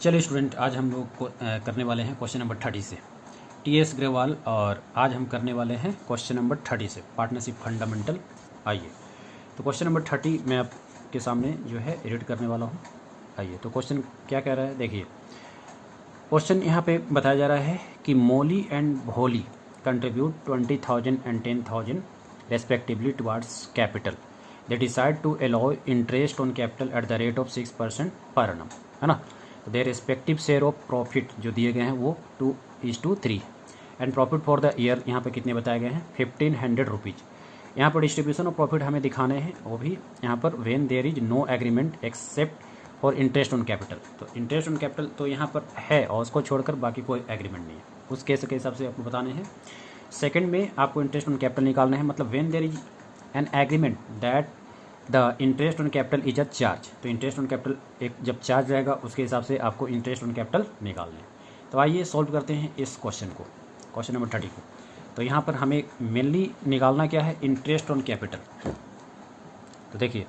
चलिए स्टूडेंट, आज हम लोग करने वाले हैं क्वेश्चन नंबर 30 से टीएस ग्रेवाल। और आज हम करने वाले हैं क्वेश्चन नंबर 30 से पार्टनरशिप फंडामेंटल। आइए तो क्वेश्चन नंबर 30 मैं आपके सामने जो है एडिट करने वाला हूँ। आइए तो क्वेश्चन क्या कह रहा है, देखिए क्वेश्चन यहाँ पे बताया जा रहा है कि Molly and Bholi contribute 20,000 and 10,000 respectively towards capital. They decide to allow interest on capital at the rate of 6% per annum, है ना। Their respective share of profit जो दिए गए हैं वो 2:3 and profit for the year यहाँ पे कितने बताए गए हैं 1,500 रुपीज़। यहाँ पर डिस्ट्रीब्यूशन ऑफ प्रॉफिट हमें दिखाने हैं, वो भी यहाँ पर when there is no agreement except for interest on capital. तो इंटरेस्ट ऑन कैपिटल तो यहाँ पर है और उसको छोड़कर बाकी कोई एग्रीमेंट नहीं है, उस केस के हिसाब से आपको बताने हैं। सेकंड में आपको इंटरेस्ट ऑन कैपिटल निकालना है, मतलब when there is an agreement that the interest on capital is a charge. तो इंटरेस्ट ऑन कैपिटल एक जब चार्ज रहेगा उसके हिसाब से आपको इंटरेस्ट ऑन कैपिटल निकालना है। तो आइए सॉल्व करते हैं इस क्वेश्चन को, क्वेश्चन नंबर 30 को। तो यहाँ पर हमें मेनली निकालना क्या है, इंटरेस्ट ऑन कैपिटल। तो देखिए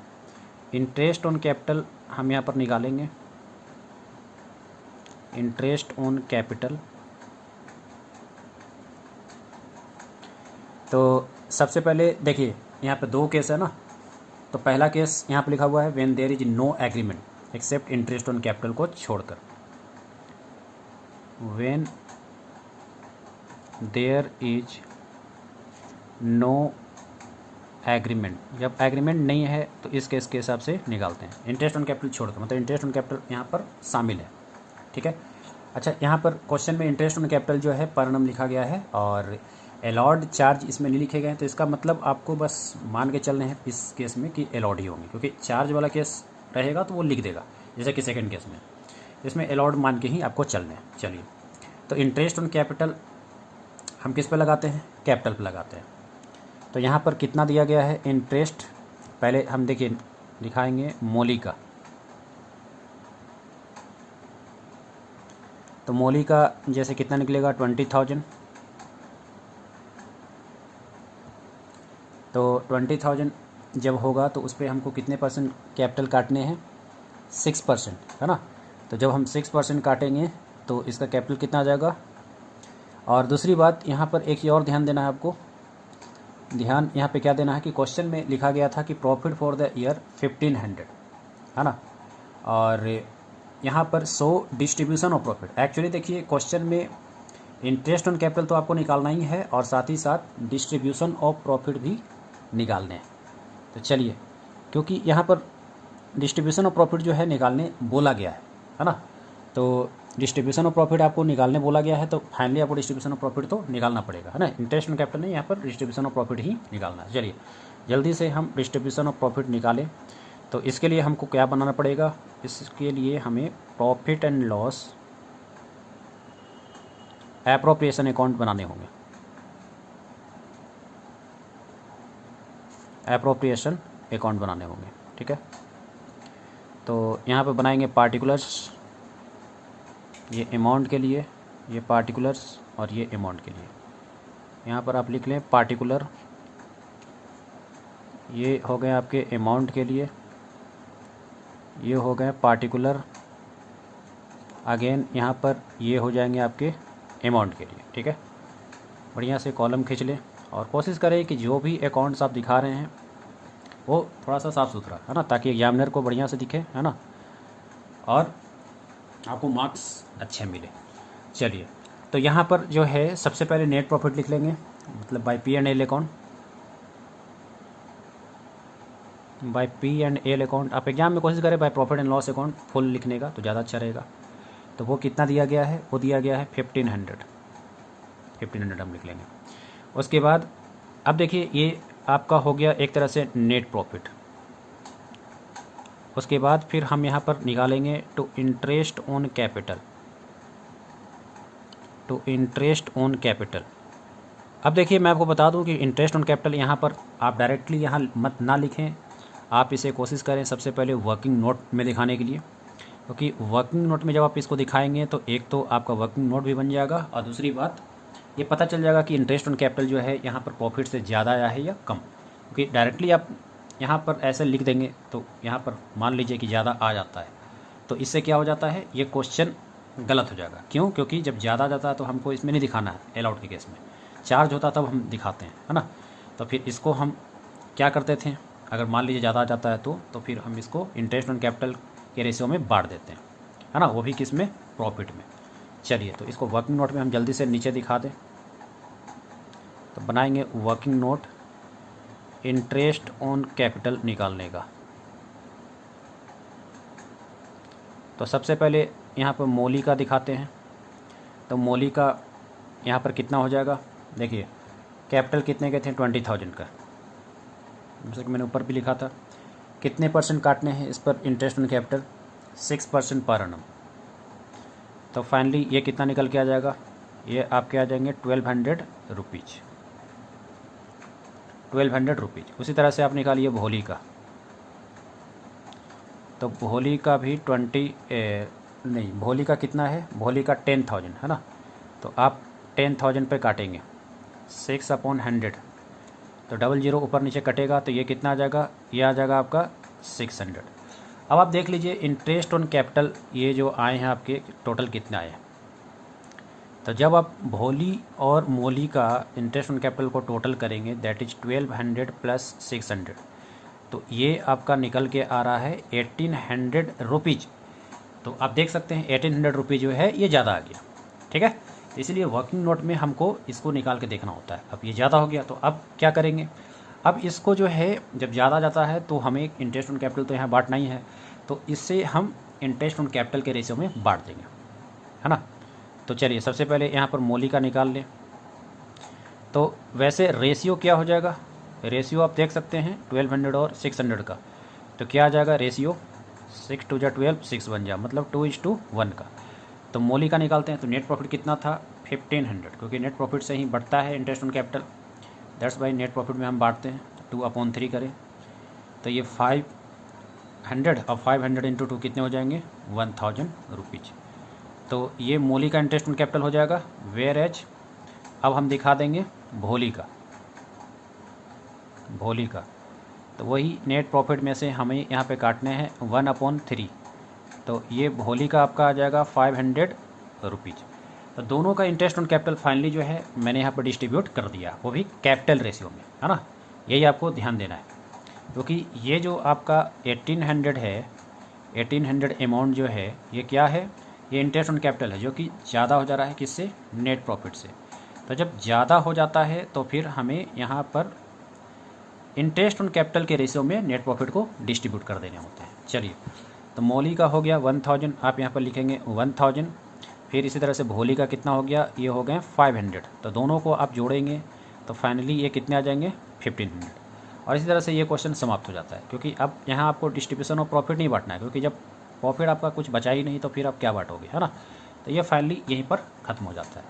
इंटरेस्ट ऑन कैपिटल हम यहाँ पर निकालेंगे, इंटरेस्ट ऑन कैपिटल। तो सबसे पहले देखिए यहाँ पे दो केस है ना। तो पहला केस यहाँ पे लिखा हुआ है when there is no agreement except interest on capital को छोड़कर। When there is no agreement, जब एग्रीमेंट नहीं है तो इस केस के हिसाब से निकालते हैं इंटरेस्ट ऑन कैपिटल छोड़कर, मतलब इंटरेस्ट ऑन कैपिटल यहाँ पर शामिल है, ठीक है। अच्छा, यहाँ पर क्वेश्चन में इंटरेस्ट ऑन कैपिटल जो है पर एनम लिखा गया है और अलॉड चार्ज इसमें नहीं लिखे गए हैं। तो इसका मतलब आपको बस मान के चलने हैं इस केस में कि अलॉड ही होंगे, क्योंकि चार्ज वाला केस रहेगा तो वो लिख देगा, जैसे कि सेकंड केस में। इसमें अलॉड मान के ही आपको चलने हैं। चलिए तो इंटरेस्ट ऑन कैपिटल हम किस पे लगाते हैं, कैपिटल पे लगाते हैं। तो यहाँ पर कितना दिया गया है इंटरेस्ट, पहले हम देखिए दिखाएंगे मोली का। तो मोली का जैसे कितना निकलेगा 20,000। तो 20,000 जब होगा तो उस पर हमको कितने परसेंट कैपिटल काटने हैं, 6%, है ना। तो जब हम 6% काटेंगे तो इसका कैपिटल कितना आ जाएगा। और दूसरी बात यहाँ पर एक ही और ध्यान देना है आपको, ध्यान यहाँ पे क्या देना है कि क्वेश्चन में लिखा गया था कि प्रॉफिट फॉर द ईयर 1,500, है ना। और यहाँ पर 100 डिस्ट्रीब्यूशन ऑफ प्रॉफिट। एक्चुअली देखिए क्वेश्चन में इंटरेस्ट ऑन कैपिटल तो आपको निकालना ही है और साथ ही साथ डिस्ट्रीब्यूशन ऑफ प्रॉफिट भी निकालने हैं। तो चलिए, क्योंकि यहाँ पर डिस्ट्रीब्यूशन ऑफ प्रॉफिट जो है निकालने बोला गया है ना। तो डिस्ट्रीब्यूशन ऑफ प्रॉफिट आपको निकालने बोला गया है, तो फाइनली आपको डिस्ट्रीब्यूशन ऑफ प्रॉफिट तो निकालना पड़ेगा, है ना। इंटरेस्ट ऑन कैपिटल नहीं, यहाँ पर डिस्ट्रीब्यूशन ऑफ प्रॉफिट ही निकालना है। चलिए जल्दी से हम डिस्ट्रीब्यूशन ऑफ प्रॉफिट निकालें। तो इसके लिए हमको क्या बनाना पड़ेगा, इसके लिए हमें profit and loss appropriation account बनाने होंगे, एप्रोप्रिएशन अकाउंट बनाने होंगे, ठीक है। तो यहाँ पे बनाएंगे पार्टिकुलर्स, ये अमाउंट के लिए, ये पार्टिकुलर्स और ये अमाउंट के लिए। यहाँ पर आप लिख लें पार्टिकुलर, ये हो गए आपके अमाउंट के लिए, ये हो गए पार्टिकुलर। अगेन यहाँ पर ये हो जाएंगे आपके अमाउंट के लिए, ठीक है। बढ़िया से कॉलम खींच लें और कोशिश करें कि जो भी अकाउंट्स आप दिखा रहे हैं वो थोड़ा सा साफ़ सुथरा, है ना, ताकि एग्जामिनर को बढ़िया से दिखे, है ना, और आपको मार्क्स अच्छे मिले। चलिए तो यहाँ पर जो है सबसे पहले नेट प्रॉफिट लिख लेंगे, मतलब by P and L account, by P and L account. आप एग्जाम में कोशिश करें by profit and loss account full लिखने का, तो ज़्यादा अच्छा रहेगा। तो वो कितना दिया गया है, वो दिया गया है 1,500 हम लिख लेंगे। उसके बाद अब देखिए ये आपका हो गया एक तरह से नेट प्रॉफिट। उसके बाद फिर हम यहाँ पर निकालेंगे two interest on capital, two interest on capital. अब देखिए मैं आपको बता दूं कि इंटरेस्ट ऑन कैपिटल यहाँ पर आप डायरेक्टली यहाँ मत ना लिखें, आप इसे कोशिश करें सबसे पहले वर्किंग नोट में दिखाने के लिए, क्योंकि वर्किंग नोट में जब आप इसको दिखाएंगे तो एक तो आपका वर्किंग नोट भी बन जाएगा और दूसरी बात ये पता चल जाएगा कि इंटरेस्ट ऑन कैपिटल जो है यहाँ पर प्रॉफिट से ज़्यादा आया है या कम। क्योंकि डायरेक्टली आप यहाँ पर ऐसे लिख देंगे तो यहाँ पर मान लीजिए कि ज़्यादा आ जाता है, तो इससे क्या हो जाता है, ये क्वेश्चन गलत हो जाएगा। क्यों? क्योंकि जब ज़्यादा जाता है तो हमको इसमें नहीं दिखाना है, एल आउट के केस में चार्ज होता तब हम दिखाते हैं, है ना। तो फिर इसको हम क्या करते थे, अगर मान लीजिए ज़्यादा आ जाता है तो फिर हम इसको इंटरेस्ट ऑन कैपिटल के रेशियो में बांट देते हैं, है ना, वो भी किस में, प्रॉफिट में। चलिए तो इसको वर्किंग नोट में हम जल्दी से नीचे दिखा दें। तो बनाएंगे working note interest on capital निकालने का। तो सबसे पहले यहाँ पर मौली का दिखाते हैं। तो मौली का यहाँ पर कितना हो जाएगा, देखिए कैपिटल कितने के थे, 20,000 का, जैसे कि मैंने ऊपर भी लिखा था। कितने परसेंट काटने हैं इस पर interest on capital, 6% per annum. तो फाइनली ये कितना निकल के आ जाएगा, ये आपके आ जाएंगे 1200 रुपीज़, 1200 रुपीज़। उसी तरह से आप निकालिए भोली का। तो भोली का भी भोली का कितना है, भोली का 10,000 है ना। तो आप 10,000 पे काटेंगे 6/100, तो 00 ऊपर नीचे कटेगा तो ये कितना आ जाएगा, ये आ जाएगा आपका 600। अब आप देख लीजिए इंटरेस्ट ऑन कैपिटल ये जो आए हैं आपके टोटल कितने आए हैं। तो जब आप भोली और मोली का इंटरेस्ट ऑन कैपिटल को टोटल करेंगे दैट इज 1200 प्लस 600, तो ये आपका निकल के आ रहा है 1800 रुपीज़। तो आप देख सकते हैं 1800 रुपीज़ जो है ये ज़्यादा आ गया, ठीक है। तो इसलिए वर्किंग नोट में हमको इसको निकाल के देखना होता है। अब ये ज़्यादा हो गया तो अब क्या करेंगे, अब इसको जो है जब ज़्यादा जाता है तो हमें इंटरेस्ट ऑन कैपिटल तो यहाँ बांटना ही है, तो इससे हम इंटरेस्ट ऑन कैपिटल के रेशियो में बांट देंगे, है ना। तो चलिए सबसे पहले यहाँ पर मौली का निकाल लें। तो वैसे रेशियो क्या हो जाएगा, रेशियो आप देख सकते हैं 1200 और 600 का, तो क्या आ जाएगा रेशियो, 6 2 जा 12, 6 बन जा, मतलब 2:1 का। तो मौली का निकालते हैं। तो नेट प्रॉफिट कितना था, 1500, क्योंकि नेट प्रॉफिट से ही बढ़ता है interest on capital, that's by net profit में हम बांटते हैं, 2/3 करें तो ये 500 और 500 इंटू 2 कितने हो जाएंगे, 1000 रुपीज़। तो ये मौली का इंटरेस्ट ऑन कैपिटल हो जाएगा। वेयर एज अब हम दिखा देंगे भोली का, भोली का तो वही नेट प्रॉफिट में से हमें यहाँ पे काटने हैं 1/3। तो ये भोली का आपका आ जाएगा 500 रुपीज़। तो दोनों का इंटरेस्ट ऑन कैपिटल फाइनली जो है मैंने यहाँ पर डिस्ट्रीब्यूट कर दिया, वो भी कैपिटल रेशियो में, है ना। यही आपको ध्यान देना है, क्योंकि ये जो आपका 1800 है, 1800 अमाउंट जो है ये क्या है, ये इंटरेस्ट ऑन कैपिटल है जो कि ज़्यादा हो जा रहा है किससे, नेट प्रॉफिट से। तो जब ज़्यादा हो जाता है तो फिर हमें यहाँ पर इंटरेस्ट ऑन कैपिटल के रेशियो में नेट प्रॉफिट को डिस्ट्रीब्यूट कर देने होते हैं। चलिए तो मौली का हो गया 1000, आप यहाँ पर लिखेंगे 1000। फिर इसी तरह से भोली का कितना हो गया, ये हो गए 500। तो दोनों को आप जोड़ेंगे तो फाइनली ये कितने आ जाएंगे, 1500। और इसी तरह से ये क्वेश्चन समाप्त हो जाता है, क्योंकि अब यहाँ आपको डिस्ट्रीब्यूशन ऑफ प्रॉफिट नहीं बांटना है, क्योंकि जब प्रॉफिट आपका कुछ बचा ही नहीं तो फिर आप क्या बांटोगे, है ना। तो ये फाइनली यहीं पर ख़त्म हो जाता है।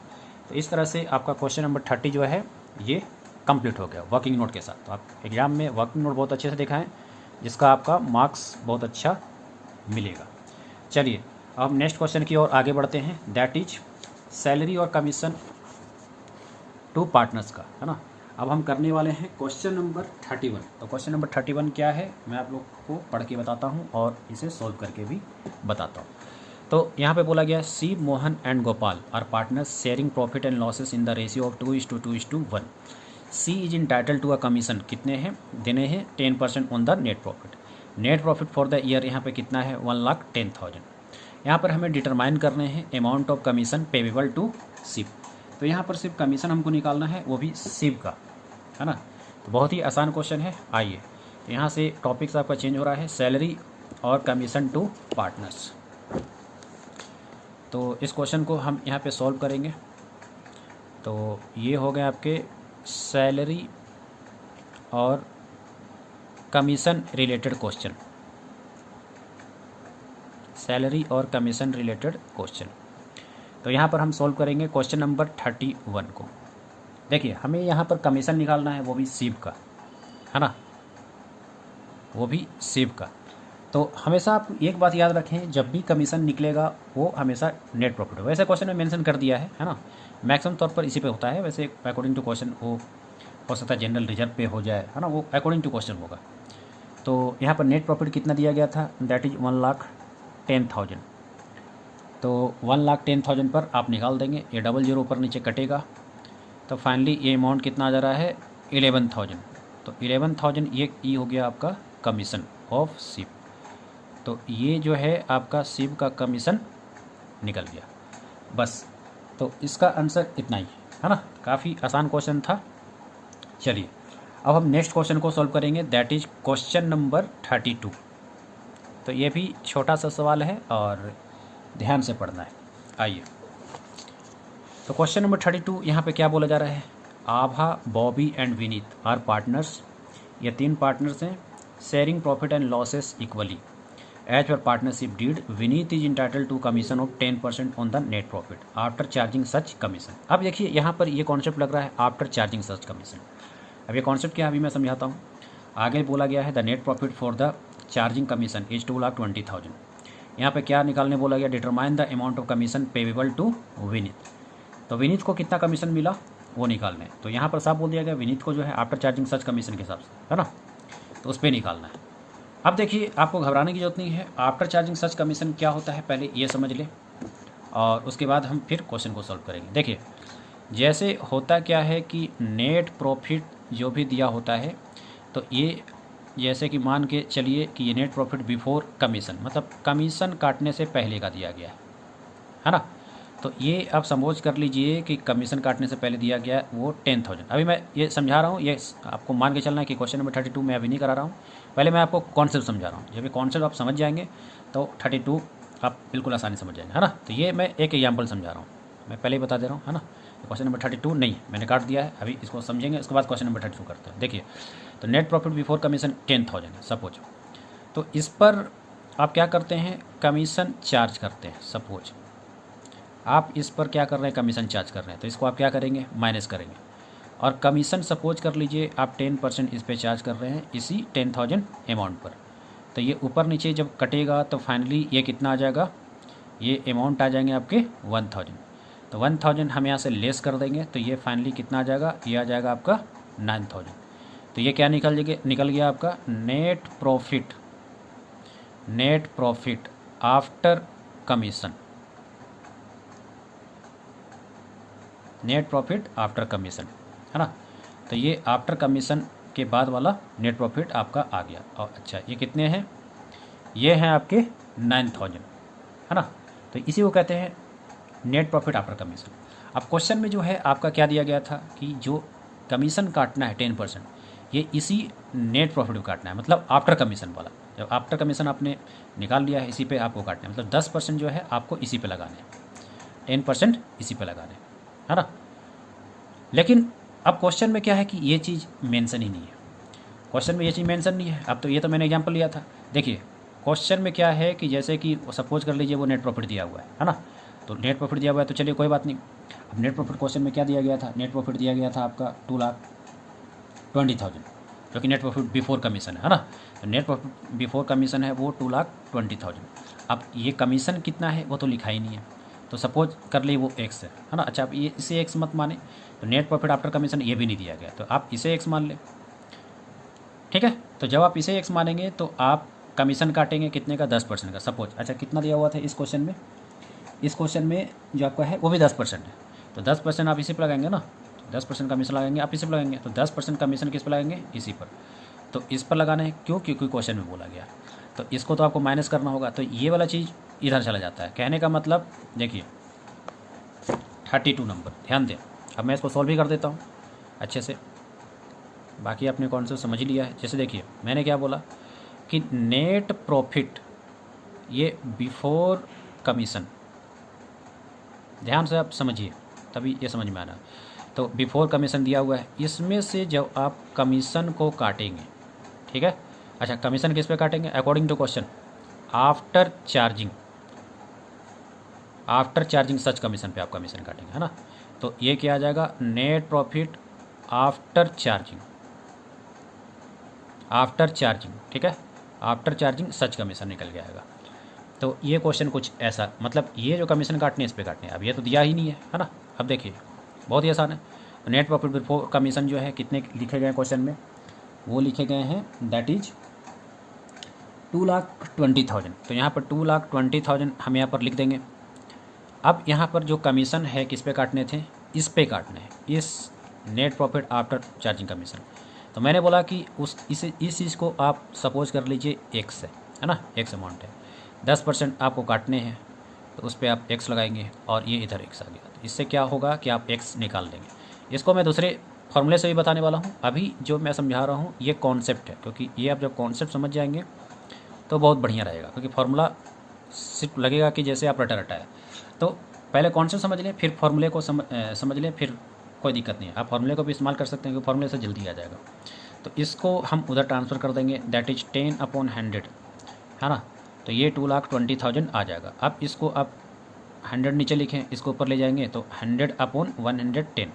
तो इस तरह से आपका क्वेश्चन नंबर 30 जो है ये कंप्लीट हो गया वर्किंग नोट के साथ। तो आप एग्ज़ाम में वर्किंग नोट बहुत अच्छे से दिखाएं, जिसका आपका मार्क्स बहुत अच्छा मिलेगा। चलिए अब नेक्स्ट क्वेश्चन की ओर आगे बढ़ते हैं, दैट इज सैलरी और कमीशन टू पार्टनर्स का, है ना। अब हम करने वाले हैं क्वेश्चन नंबर 31। तो क्वेश्चन नंबर 31 क्या है मैं आप लोग को पढ़ के बताता हूँ और इसे सॉल्व करके भी बताता हूँ। तो यहाँ पे बोला गया C Mohan and Gopal are partners sharing profit and losses in the ratio of 2:2:1। C is entitled to a commission, कितने हैं देने हैं, 10% on the net profit. Net profit for the year यहाँ पे कितना है, 1,10,000। यहाँ पर हमें डिटरमाइन करने हैं amount of commission payable to सिप। तो यहाँ पर सिर्फ कमीशन हमको निकालना है, वो भी सिप का, है ना। तो बहुत ही आसान क्वेश्चन है। आइए तो यहाँ से टॉपिक्स आपका चेंज हो रहा है, सैलरी और कमीशन टू पार्टनर्स। तो इस क्वेश्चन को हम यहाँ पे सॉल्व करेंगे। तो ये हो गए आपके सैलरी और कमीशन रिलेटेड क्वेश्चन, सैलरी और कमीशन रिलेटेड क्वेश्चन। तो यहाँ पर हम सॉल्व करेंगे क्वेश्चन नंबर 31 को। देखिए हमें यहाँ पर कमीशन निकालना है, वो भी सिप का, है ना, वो भी सिप का। तो हमेशा आप एक बात याद रखें, जब भी कमीशन निकलेगा वो हमेशा नेट प्रॉफिट हो। वैसे क्वेश्चन में मेंशन कर दिया है ना, मैक्सिमम तौर पर इसी पे होता है। वैसे अकॉर्डिंग टू क्वेश्चन वो हो सकता है जनरल रिजर्व पे हो जाए, है ना, वो अकॉर्डिंग टू क्वेश्चन होगा। तो यहाँ पर नेट प्रॉफिट कितना दिया गया था, दैट इज 1,10,000। तो 1,10,000 पर आप निकाल देंगे, ये 00 ऊपर नीचे कटेगा, तो फाइनली ये अमाउंट कितना आ जा रहा है 11,000। तो 11,000 ये हो गया आपका कमीशन ऑफ सिप। तो ये जो है आपका सिप का कमीशन निकल गया। बस, तो इसका आंसर इतना ही है ना, काफ़ी आसान क्वेश्चन था। चलिए अब हम नेक्स्ट क्वेश्चन को सॉल्व करेंगे, दैट इज क्वेश्चन नंबर 32। तो ये भी छोटा सा सवाल है और ध्यान से पढ़ना है। आइए, तो क्वेश्चन नंबर 32 यहाँ पे क्या बोला जा रहा है, Abha, Bobby and Vineet are partners. ये 3 पार्टनर्स हैं, sharing profit and losses equally. As per partnership deed, Vineet is entitled to commission of 10% on the net profit after charging such commission. अब देखिए यहाँ पर ये कॉन्सेप्ट लग रहा है आफ्टर चार्जिंग सच कमीशन। अब ये कॉन्सेप्ट क्या है अभी मैं समझाता हूँ। आगे बोला गया है the net profit for the charging commission is 2,20,000। यहाँ पे क्या निकालने बोला गया, determine the amount of commission payable to Vineet. तो विनीत को कितना कमीशन मिला वो निकालना है। तो यहाँ पर साफ बोल दिया गया विनीत को जो है आफ्टर चार्जिंग सच कमीशन के हिसाब से, है ना, तो उस पर निकालना है। अब देखिए आपको घबराने की जरूरत नहीं है, आफ्टर चार्जिंग सच कमीशन क्या होता है पहले ये समझ ले और उसके बाद हम फिर क्वेश्चन को सॉल्व करेंगे। देखिए जैसे होता क्या है कि नेट प्रॉफिट जो भी दिया होता है, तो ये जैसे कि मान के चलिए कि ये नेट प्रॉफिट बिफोर कमीशन, मतलब कमीशन काटने से पहले का दिया गया है ना। तो ये आप समझ कर लीजिए कि कमीशन काटने से पहले दिया गया वो 10,000। अभी मैं ये समझा रहा हूँ, ये आपको मान के चलना है कि क्वेश्चन नंबर 32 मैं अभी नहीं करा रहा हूँ, पहले मैं आपको कॉन्सेप्ट समझा रहा हूँ। जब ये कॉन्सेप्ट आप समझ जाएंगे तो 32 आप बिल्कुल आसानी समझ जाएंगे, है ना। तो ये मैं एक एग्जाम्पल समझा रहा हूँ, मैं पहले ही बता दे रहा हूँ, है ना। क्वेश्चन नंबर 32 नहीं मैंने काट दिया है, अभी इसको समझेंगे, उसके बाद क्वेश्चन नंबर 32 करते हैं। देखिए तो नेट प्रॉफिट बिफोर कमीशन 10,000 है सपोज, तो इस पर आप क्या करते हैं, कमीशन चार्ज करते हैं। सपोज आप इस पर क्या कर रहे हैं, कमीशन चार्ज कर रहे हैं, तो इसको आप क्या करेंगे, माइनस करेंगे। और कमीशन सपोज कर लीजिए आप 10% इस पर चार्ज कर रहे हैं इसी 10,000 अमाउंट पर, तो ये ऊपर नीचे जब कटेगा तो फाइनली ये कितना आ जाएगा, ये अमाउंट आ जाएंगे आपके 1,000। तो 1,000 हम यहाँ से लेस कर देंगे, तो ये फाइनली कितना आ जाएगा, ये आ जाएगा आपका 9,000। तो ये क्या निकल गया आपका net profit after commission, net profit after commission, है ना। तो ये आफ्टर कमीशन के बाद वाला नेट प्रॉफिट आपका आ गया। और अच्छा ये कितने हैं, ये हैं आपके 9,000, है ना। तो इसी को कहते हैं नेट प्रॉफिट आफ्टर कमीशन। अब क्वेश्चन में जो है आपका क्या दिया गया था कि जो कमीशन काटना है 10%, ये इसी नेट प्रॉफिट को काटना है, मतलब आफ्टर कमीशन वाला। जब आफ्टर कमीशन आपने निकाल लिया है इसी पे आपको काटना है, मतलब 10% जो है आपको इसी पे लगाने हैं, 10% इसी पे लगाने हैं, है ना। लेकिन अब क्वेश्चन में क्या है कि ये चीज़ मेंशन ही नहीं है, क्वेश्चन में ये चीज़ मेंशन नहीं है। अब तो ये तो मैंने एग्जांपल लिया था। देखिए क्वेश्चन में क्या है कि जैसे कि सपोज कर लीजिए वो नेट प्रॉफिट दिया हुआ है ना, तो नेट प्रॉफिट दिया हुआ है तो चलिए कोई बात नहीं। अब नेट प्रॉफिट क्वेश्चन में क्या दिया गया था, नेट प्रॉफिट दिया गया था आपका 2,20,000, जो कि नेट प्रॉफिट बिफोर कमीशन है ना। तो नेट प्रॉफिट बिफोर कमीशन है वो 2,20,000। अब ये कमीशन कितना है वो तो लिखा ही नहीं है, तो सपोज कर ली वो एक्स है ना। अच्छा आप ये इसे एक्स मत माने, तो नेट प्रॉफिट आफ्टर कमीशन ये भी नहीं दिया गया, तो आप इसे एक्स मान लें, ठीक है। तो जब आप इसे एक्स मानेंगे तो आप कमीशन काटेंगे कितने का, 10% का सपोज। अच्छा कितना दिया हुआ था इस क्वेश्चन में, इस क्वेश्चन में जो आपका है वो भी 10% है, तो 10% आप इसी पर लगाएंगे ना, 10% कमीशन लगाएंगे आप इसी पर लगाएंगे, तो 10% कमीशन किस पर लगाएंगे, इसी पर। तो इस पर लगाना है क्यों, क्योंकि क्वेश्चन में बोला गया, तो इसको तो आपको माइनस करना होगा, तो ये वाला चीज़ इधर चला जाता है। कहने का मतलब देखिए 32 नंबर ध्यान दें। अब मैं इसको सॉल्व भी कर देता हूँ अच्छे से, बाकी आपने कौन सा समझ लिया है। जैसे देखिए मैंने क्या बोला कि नेट प्रॉफिट ये बिफोर कमीशन, ध्यान से आप समझिए तभी ये समझ में आ रहा है। तो बिफोर कमीशन दिया हुआ है, इसमें से जब आप कमीशन को काटेंगे, ठीक है। अच्छा कमीशन किस पे काटेंगे, according to question after charging such commission पे आप कमीशन काटेंगे, है ना। तो ये क्या आ जाएगा, नेट प्रॉफिट आफ्टर चार्जिंग, ठीक है, आफ्टर चार्जिंग सच कमीशन निकल के आएगा। तो ये क्वेश्चन कुछ ऐसा, मतलब ये जो कमीशन काटने इस पे काटने, अब ये तो दिया ही नहीं है ना। अब देखिए बहुत ही आसान है, तो नेट प्रॉफिट बिफोर कमीशन जो है कितने लिखे गए क्वेश्चन में, वो लिखे गए हैं दैट इज 2,20,000। तो यहाँ पर 2,20,000 हम यहाँ पर लिख देंगे। अब यहाँ पर जो कमीशन है किस पे काटने थे, इस पे काटने हैं, इस net profit after charging commission. तो मैंने बोला कि इस चीज़ को आप सपोज कर लीजिए एक्स है ना, एक्स अमाउंट है, 10% आपको काटने हैं, तो उस पर आप एक्स लगाएंगे और ये इधर एक्स आ गया। तो इससे क्या होगा कि आप एक्स निकाल देंगे। इसको मैं दूसरे फॉर्मूले से भी बताने वाला हूँ, अभी जो मैं समझा रहा हूँ ये कॉन्सेप्ट है, क्योंकि ये आप जब कॉन्सेप्ट समझ जाएंगे तो बहुत बढ़िया रहेगा, क्योंकि फार्मूला सिर्फ लगेगा कि जैसे आप रटा रटा है। तो पहले कॉन्सेप्ट समझ लें, फिर फार्मूले को समझ लें, फिर कोई दिक्कत नहीं है, आप फार्मूले को भी इस्तेमाल कर सकते हैं, क्योंकि फार्मूले से जल्दी आ जाएगा। तो इसको हम उधर ट्रांसफ़र कर देंगे, दैट इज़ 10/100 है ना। तो ये 2,20,000 आ जाएगा। अब इसको आप 100 नीचे लिखें, इसको ऊपर ले जाएंगे तो 100/110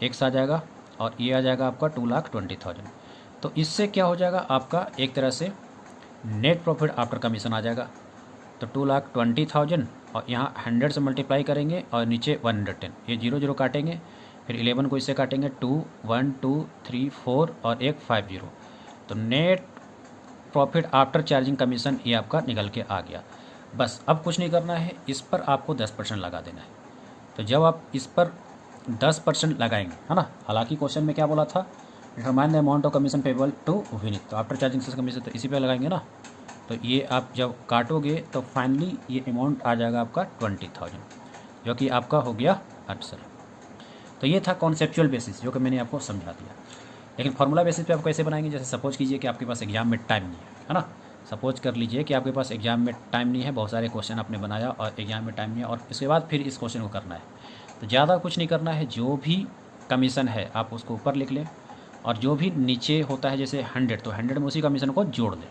एक्स आ जाएगा, और ये आ जाएगा आपका 2,20,000। तो इससे क्या हो जाएगा, आपका एक तरह से नेट प्रॉफिट आफ्टर कमीशन आ जाएगा। तो 2,20,000 और यहाँ 100 से मल्टीप्लाई करेंगे और नीचे 110, ये 0 काटेंगे, फिर 11 को इससे काटेंगे, 2 1 2 3 4 और एक 50। तो net profit after charging commission ये आपका निकल के आ गया। बस अब कुछ नहीं करना है, इस पर आपको 10% लगा देना है। तो जब आप इस पर 10% लगाएंगे, है ना, हालांकि क्वेश्चन में क्या बोला था, determine the amount of commission payable to Vineet, तो आफ्टर चार्जिंग से कमीशन तो इसी पे लगाएंगे ना। तो ये आप जब काटोगे तो फाइनली ये अमाउंट आ जाएगा आपका 20,000, जो कि आपका हो गया आंसर। तो ये था कॉन्सेप्चुअल बेसिस जो कि मैंने आपको समझा दिया। लेकिन फार्मूला बेसिस पे आप कैसे बनाएंगे, जैसे सपोज कीजिए कि आपके पास एग्जाम में टाइम नहीं है ना, सपोज कर लीजिए कि आपके पास एग्जाम में टाइम नहीं है, बहुत सारे क्वेश्चन आपने बनाया और एग्जाम में टाइम नहीं है, और इसके बाद फिर इस क्वेश्चन को करना है। तो ज़्यादा कुछ नहीं करना है, जो भी कमीशन है आप उसको ऊपर लिख लें, और जो भी नीचे होता है जैसे 100, तो 100 में उसी कमीशन को जोड़ दें,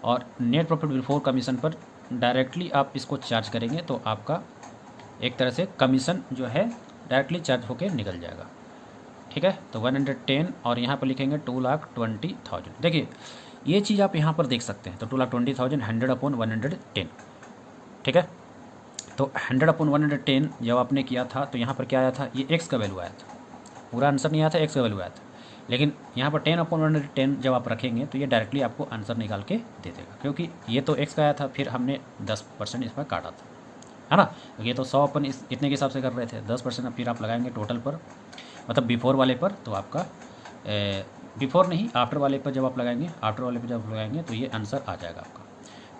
और नेट प्रॉफिट बिफोर कमीशन पर डायरेक्टली आप इसको चार्ज करेंगे, तो आपका एक तरह से कमीशन जो है डायरेक्टली चार्ज होकर निकल जाएगा। ठीक है, तो 110 और यहाँ पर लिखेंगे 2,20,000। देखिए ये चीज़ आप यहाँ पर देख सकते हैं, तो 2,20,000 100/110। ठीक है, तो 100/110 जब आपने किया था तो यहाँ पर क्या आया था, ये एक्स का वैल्यू आया था, पूरा आंसर नहीं आया था, एक्स का वैल्यू आया था। लेकिन यहाँ पर 10/110 जब आप रखेंगे तो ये डायरेक्टली आपको आंसर निकाल के दे देगा, क्योंकि ये तो एक्स का आया था, फिर हमने 10% इस पर काटा था, है ना। ये तो 100 अपन इतने के हिसाब से कर रहे थे, 10% फिर आप लगाएंगे टोटल पर, मतलब बिफोर वाले पर, तो आपका बिफोर नहीं आफ्टर वाले पर जब आप लगाएंगे, आफ्टर वाले पर जब आप लगाएंगे तो ये आंसर आ जाएगा आपका।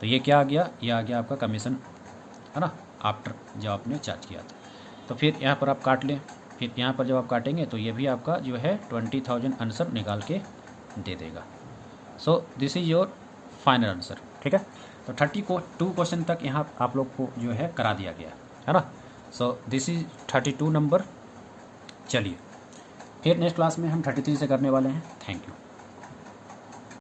तो ये क्या आ गया, ये आ गया आपका कमीशन, है ना, आफ्टर जब आपने चार्ज किया था। तो फिर यहाँ पर आप काट लें, फिर यहाँ पर जब आप काटेंगे तो ये भी आपका जो है 20,000 आंसर निकाल के दे देगा। So this is your final answer. ठीक है, तो 32 क्वेश्चन तक यहाँ आप लोग को जो है करा दिया गया है ना। So this is 32 number. चलिए फिर नेक्स्ट क्लास में हम 33 से करने वाले हैं। Thank you.